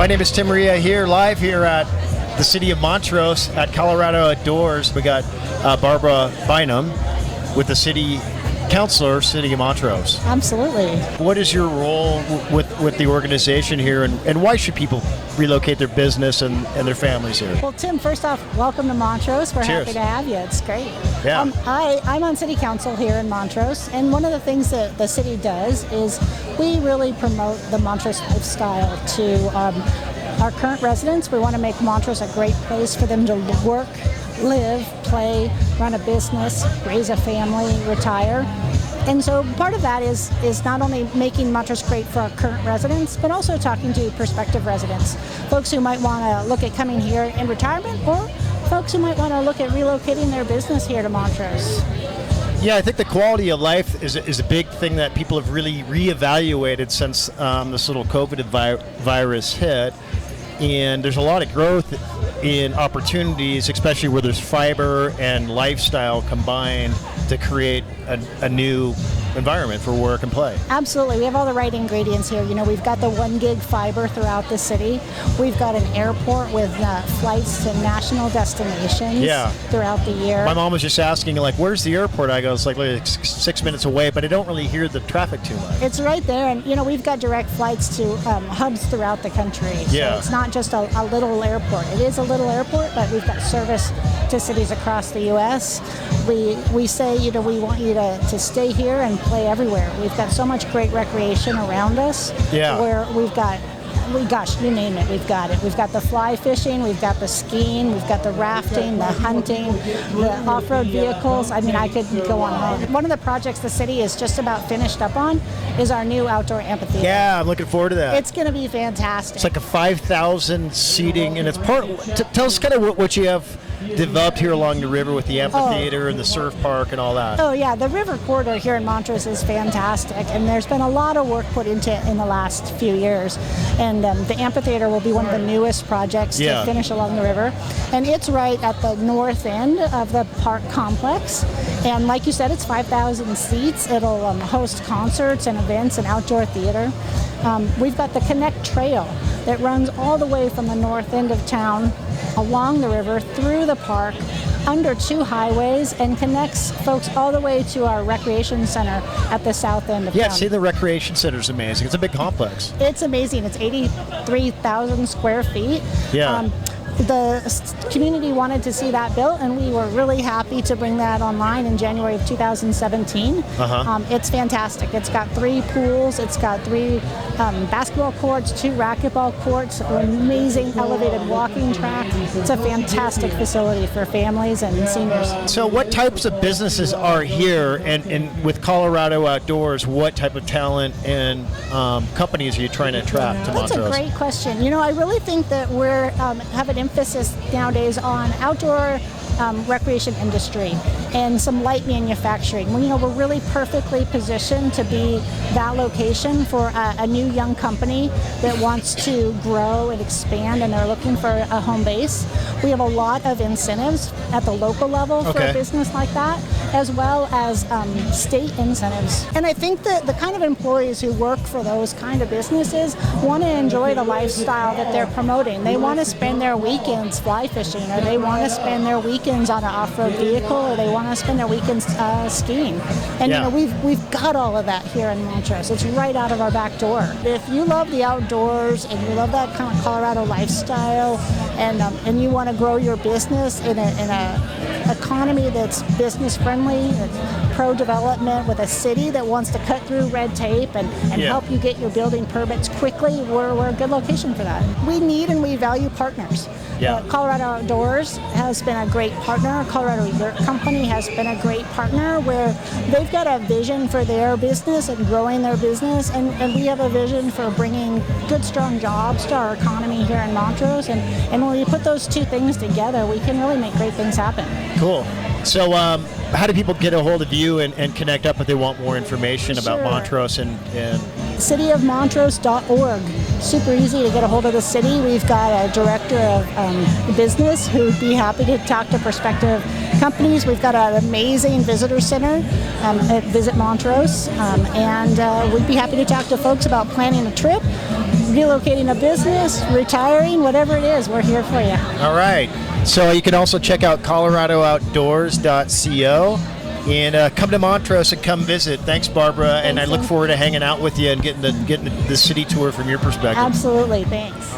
My name is Tim Reha here, live here at the city of Montrose at Colorado Outdoors. We got Barbara Bynum with the city Councilor, City of Montrose. Absolutely. What is your role with the organization here, and why should people relocate their business and their families here? Well, Tim, first off, welcome to Montrose. We're Cheers. happy to have you. It's great. Yeah. I'm on City Council here in Montrose, and one of the things that the city does is we really promote the Montrose lifestyle to our current residents. We want to make Montrose a great place for them to work, live, play, run a business, raise a family, retire. And so part of that is not only making Montrose great for our current residents, but also talking to prospective residents, folks who might want to look at coming here in retirement, or folks who might want to look at relocating their business here to Montrose. Yeah, I think the quality of life is a big thing that people have really reevaluated since this little COVID virus hit. And there's a lot of growth in opportunities, especially where there's fiber and lifestyle combined to create a new environment for work and play. Absolutely. We have all the right ingredients here. You know, we've got the 1 gig fiber throughout the city. We've got an airport with flights to national destinations throughout the year. My mom was just asking, like, where's the airport? I go, it's like 6 minutes away, but I don't really hear the traffic too much. It's right there, and you know, we've got direct flights to hubs throughout the country. So it's not just a little airport. It is a little airport, but we've got service to cities across the U.S. We say, you know, we want you to stay here and play everywhere. We've got so much great recreation around us. Where gosh, you name it, we've got it. We've got the fly fishing, we've got the skiing, we've got the rafting, the hunting, the off-road vehicles. I mean, I could go on and on. One of the projects the city is just about finished up on is our new outdoor amphitheater. Yeah, I'm looking forward to that. It's going to be fantastic. It's like a 5,000 seating, and it's part. Tell us kind of what you have developed here along the river with the amphitheater and the surf park and all that. Oh yeah, the river corridor here in Montrose is fantastic, and there's been a lot of work put into it in the last few years. And the amphitheater will be one of the newest projects to finish along the river, and it's right at the north end of the park complex. And like you said, it's 5,000 seats. It'll host concerts and events and outdoor theater. We've got the Connect Trail that runs all the way from the north end of town along the river through the park under 2 highways and connects folks all the way to our recreation center at the south end of town. Yeah, see, the recreation center is amazing. It's a big complex. It's amazing. It's 83,000 square feet. Yeah. The community wanted to see that built, and we were really happy to bring that online in January of 2017. It's fantastic. It's got 3 pools. It's got 3 basketball courts, 2 racquetball courts, an amazing elevated walking track. It's a fantastic facility for families and seniors. So what types of businesses are here, and with Colorado Outdoors, what type of talent and companies are you trying to attract to Montrose? That's a great question. You know, I really think that we're have an emphasis nowadays on outdoor recreation industry and some light manufacturing. You know, we're really perfectly positioned to be that location for a new young company that wants to grow and expand, and they're looking for a home base. We have a lot of incentives at the local level for a business like that, as well as state incentives. And I think that the kind of employees who work for those kind of businesses want to enjoy the lifestyle that they're promoting. They want to spend their weekends fly fishing, or they want to spend their weekends on an off-road vehicle, or they want to spend their weekends skiing. And you know, we've got all of that here in Montrose. It's right out of our back door. If you love the outdoors and you love that kind of Colorado lifestyle, and you want to grow your business in a economy that's business friendly, that's pro-development, with a city that wants to cut through red tape and help you get your building permits quickly, we're a good location for that. We need and we value partners. Colorado Outdoors has been a great partner. Colorado Yurt Company has been a great partner, where they've got a vision for their business and growing their business, and we have a vision for bringing good, strong jobs to our economy here in Montrose. And when we put those 2 things together, we can really make great things happen. Cool. So how do people get a hold of you and connect up if they want more information about Montrose and cityofmontrose.org. Super easy to get a hold of the city. We've got a director of business who'd be happy to talk to prospective companies. We've got an amazing visitor center at Visit Montrose, and we'd be happy to talk to folks about planning a trip, relocating a business, retiring, whatever it is, we're here for you. All right. So you can also check out coloradooutdoors.co and come to Montrose and come visit. Thanks, Barbara. And I look forward to hanging out with you and getting the city tour from your perspective. Absolutely. Thanks.